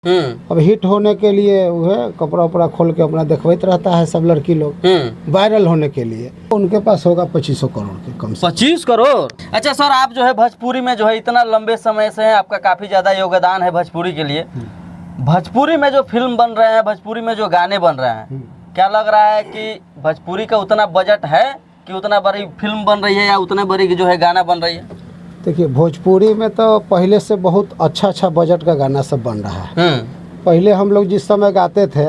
अब हिट होने के लिए वो है कपड़ा उपड़ा खोल के अपना दिखवाते रहता है सब लड़की लोग वायरल होने के लिए। उनके पास होगा 2500 करोड़ के कम से 25 करोड़। अच्छा सर, आप जो है भोजपुरी में जो है इतना लंबे समय से हैं, आपका काफी ज्यादा योगदान है भोजपुरी के लिए। भोजपुरी में जो फिल्म बन रहे हैं, भोजपुरी में जो गाने बन रहे हैं, क्या लग रहा है कि भोजपुरी का उतना बजट है कि उतना बड़ी फिल्म बन रही है या उतने बड़ी जो है गाना बन रही है? देखिए भोजपुरी में तो पहले से बहुत अच्छा बजट का गाना सब बन रहा है। पहले हम लोग जिस समय गाते थे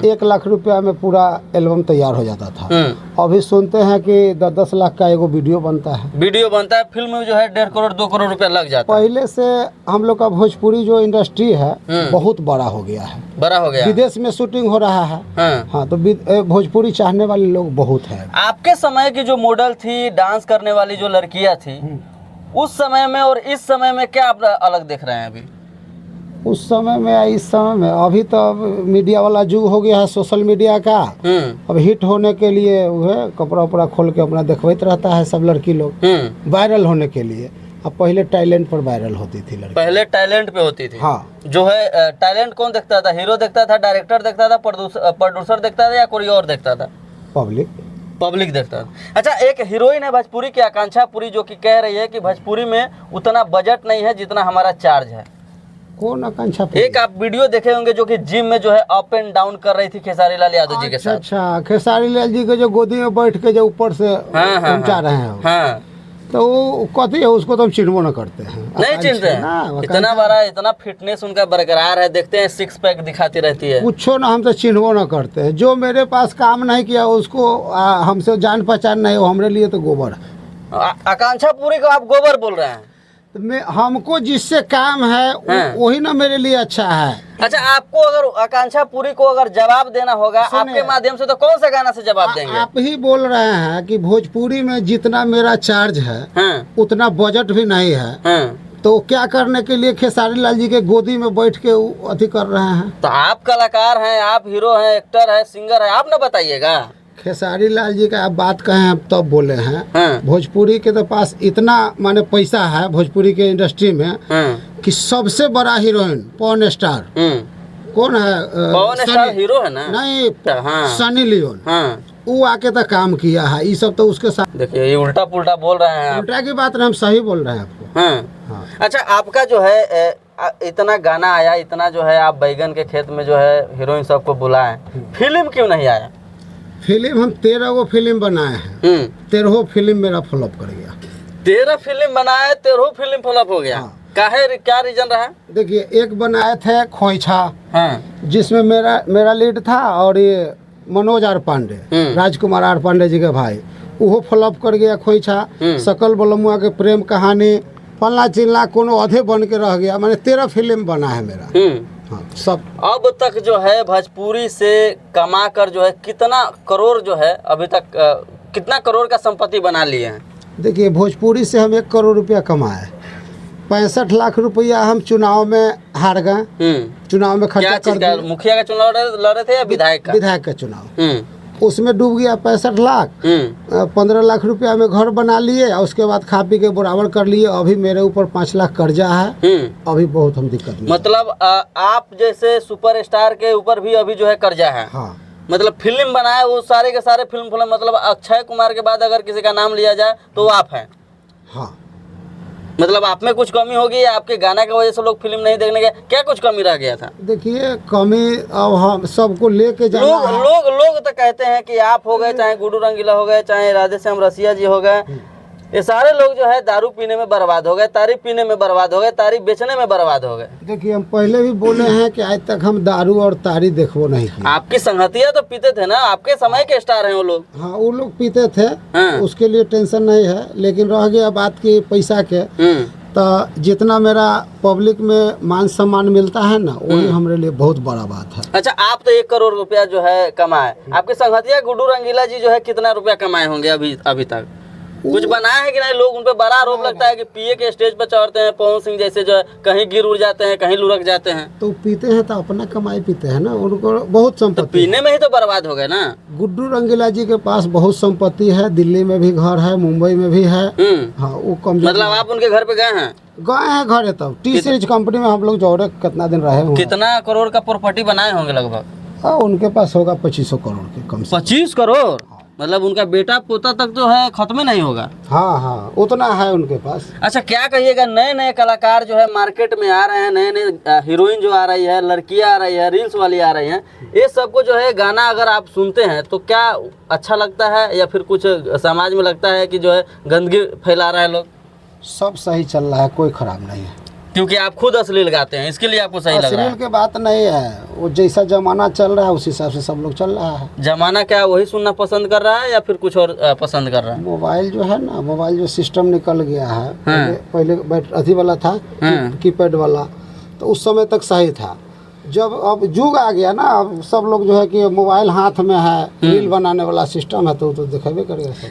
1 लाख रुपया में पूरा एल्बम तैयार हो जाता था। अभी सुनते हैं कि 10-10 लाख का एगो वीडियो बनता है। फिल्म में जो है 1.5 करोड़ 2 करोड़ रुपया लग जाता है। पहले से हम लोग का भोजपुरी जो इंडस्ट्री है बहुत बड़ा हो गया है। विदेश में शूटिंग हो रहा है। हाँ, तो भोजपुरी चाहने वाले लोग बहुत है। आपके समय की जो मॉडल थी, डांस करने वाली जो लड़कियां थी, उस समय में और इस समय में क्या आप अलग देख रहे हैं? अभी उस समय में इस समय में अभी तो मीडिया वाला युग हो गया है, सोशल मीडिया का। अब हिट होने के लिए वो है कपड़ा उपड़ा खोल के अपना दिखवाते रहता है सब लड़की लोग वायरल होने के लिए। अब पहले टैलेंट पर वायरल होती थी लड़की। पहले टैलेंट पे होती थी। हाँ, जो है टैलेंट कौन देखता था? हीरो देखता था, डायरेक्टर देखता था, प्रोड्यूसर देखता था या कोई और देखता था? पब्लिक देखता था। अच्छा, एक हीरोइन है भोजपुरी की, आकांक्षा पुरी, जो कि कह रही है कि भोजपुरी में उतना बजट नहीं है जितना हमारा चार्ज है। कौन आकांक्षा? एक आप वीडियो देखे होंगे जो कि जिम में जो है अप एंड डाउन कर रही थी खेसारी लाल यादव जी के साथ। अच्छा, खेसारी लाल जी के जो गोदी में बैठ के जो ऊपर से पहुंचा रहे हैं। हाँ, तो वो कथी है, उसको तो हम चिन्हबो न करते हैं। नहीं चिन्हते हैं। इतना बड़ा, इतना फिटनेस उनका बरकरार है, देखते हैं 6 पैक दिखाती रहती है। कुछो ना, हम तो चिन्हबो न करते हैं। जो मेरे पास काम नहीं किया उसको हमसे जान पहचान नहीं हो, हमारे लिए तो गोबर है। आकांक्षा पुरी को आप गोबर बोल रहे हैं? हमको जिससे काम है वही ना मेरे लिए अच्छा है। अच्छा, आपको अगर आकांक्षा पुरी को अगर जवाब देना होगा आपके माध्यम से, तो कौन सा गाना से जवाब देंगे? आप ही बोल रहे हैं कि भोजपुरी में जितना मेरा चार्ज है उतना बजट भी नहीं है। तो क्या करने के लिए खेसारी लाल जी के गोदी में बैठ के अथी कर रहे हैं? तो आप कलाकार हैं, आप हीरो हैं, एक्टर है, सिंगर है, आप न बताइएगा। खेसारी लाल जी का आप बात कहें आप तब बोले हैं। भोजपुरी के तो पास इतना माने पैसा है भोजपुरी के इंडस्ट्री में कि सबसे बड़ा हीरोइन पवन स्टार कौन है? पवन स्टार हीरो है ना? नहीं, सनी लियोन। वो आके तो काम किया है। ये सब तो उसके साथ। देखिए, ये उल्टा पुल्टा बोल रहे हैं। उल्टा की बात नहीं, हम सही बोल रहे हैं आपको। अच्छा, आपका जो है इतना गाना आया, इतना जो है आप बैगन के खेत में जो है हीरोइन सबको बुलाए, फिल्म क्यों नहीं आया? फिल्म हम 13 गो फिल्म बनाए हैं। 13 फिल्म मेरा फ्लॉप कर गया। 13 फिल्म बनाए, 13 फिल्म फ्लॉप हो गया। क्या रीजन रहा? देखिए, एक बनाए थे खोइछा, जिसमें मेरा लीड था, और ये मनोज आर पांडे, राजकुमार आर पांडे जी के भाई, वो फ्लॉप कर गया खोइछा। सकल बलमुआ के प्रेम कहानी, फल्ला चिल्ला कोनो अधे बन के रह गया। मैंने 13 फिल्म बना है मेरा। हाँ, सब। अब तक जो है भोजपुरी से कमा कर जो है कितना करोड़ जो है अभी तक कितना करोड़ का संपत्ति बना लिए हैं? देखिए, भोजपुरी से हम 1 करोड़ रुपया कमाए। 65 लाख रुपया हम चुनाव में हार गए। चुनाव में खर्चा कर दिया। मुखिया का चुनाव लड़ रहे थे या विधायक का चुनाव? उसमें डूब गया 65 लाख। 15 लाख रुपया में घर बना लिए, और उसके बाद खा पी के बराबर कर लिए। अभी मेरे ऊपर 5 लाख कर्जा है। अभी बहुत हम दिक्कत में। मतलब आप जैसे सुपरस्टार के ऊपर भी अभी जो है कर्जा है। हाँ, मतलब फिल्म बनाए वो सारे के सारे फिल्म मतलब अक्षय कुमार के बाद अगर किसी का नाम लिया जाए तो वो आप हैं। हाँ, मतलब आप में कुछ कमी होगी या आपके गाना की वजह से लोग फिल्म नहीं देखने गए? क्या कुछ कमी रह गया था? देखिए, कमी अब हम सबको लेके जाना। लोग तो कहते हैं कि आप हो गए, चाहे गुड्डू रंगीला हो गए, चाहे राधेश्याम रसिया जी हो गए, ये सारे लोग जो है दारू पीने में बर्बाद हो गए, तारी पीने में बर्बाद हो गए, तारी बेचने में बर्बाद हो गए। देखिए, हम पहले भी बोले हैं कि आज तक हम दारू और तारी देखो नहीं किया। आपकी संगतियां तो पीते थे ना, आपके समय के स्टार हैं वो लोग। हाँ, वो लोग पीते थे। उसके लिए टेंशन नहीं है, लेकिन रह गया बात की पैसा के। तो जितना मेरा पब्लिक में मान सम्मान मिलता है ना, वही हमारे लिए बहुत बड़ा बात है। अच्छा, आप तो 1 करोड़ रुपया जो है कमाए, आपके संगतिया गुड्डू रंगीला जी जो है कितना रुपया कमाए होंगे अभी तक? कुछ बनाया है कि नहीं? लोग उन पे बड़ा आरोप लगता है कि पिए के स्टेज पर चढ़ते हैं, पवन सिंह जैसे जो है कहीं गिर उड़ जाते हैं, कहीं लुढ़क जाते हैं। तो पीते हैं तो अपना कमाई पीते हैं ना, उनको बहुत तो संपत्ति पीने में ही तो बर्बाद हो गए ना। गुड्डू रंगीला जी के पास बहुत संपत्ति है, दिल्ली में भी घर है, मुंबई में भी है। हाँ, वो कमजोर मतलब आप उनके घर पे गए हैं? गए हैं घर है, तब टी सीरीज कंपनी में हम लोग जोड़े कितना दिन रहे हुए। कितना करोड़ का प्रॉपर्टी बनाए होंगे लगभग? हाँ, उनके पास होगा 2500 करोड़ के कम से। 25 करोड़? मतलब उनका बेटा पोता तक जो है खत्म नहीं होगा। हाँ हाँ, उतना है उनके पास। अच्छा, क्या कहिएगा, नए नए कलाकार जो है मार्केट में आ रहे हैं, नए नए हीरोइन जो आ रही है, लड़कियां आ रही है, रील्स वाली आ रही हैं, ये सबको जो है गाना अगर आप सुनते हैं तो क्या अच्छा लगता है या फिर कुछ समाज में लगता है कि जो है गंदगी फैला रहे हैं लोग? सब सही चल रहा है, कोई खराब नहीं है। क्योंकि आप खुद अश्लील गाते हैं, इसके लिए आपको सही लग रहा अश्लील है? की बात नहीं है, वो जैसा जमाना चल रहा है उस हिसाब से सब लोग चल रहा है। जमाना क्या वही सुनना पसंद कर रहा है या फिर कुछ और पसंद कर रहा है? मोबाइल जो है ना, मोबाइल जो सिस्टम निकल गया है, हाँ। पहले अथी वाला था, कीपैड वाला, तो उस समय तक सही था। जब अब युग आ गया ना, अब सब लोग जो है कि मोबाइल हाथ में है, रील बनाने वाला सिस्टम है, तो देखेबे करेगा सब।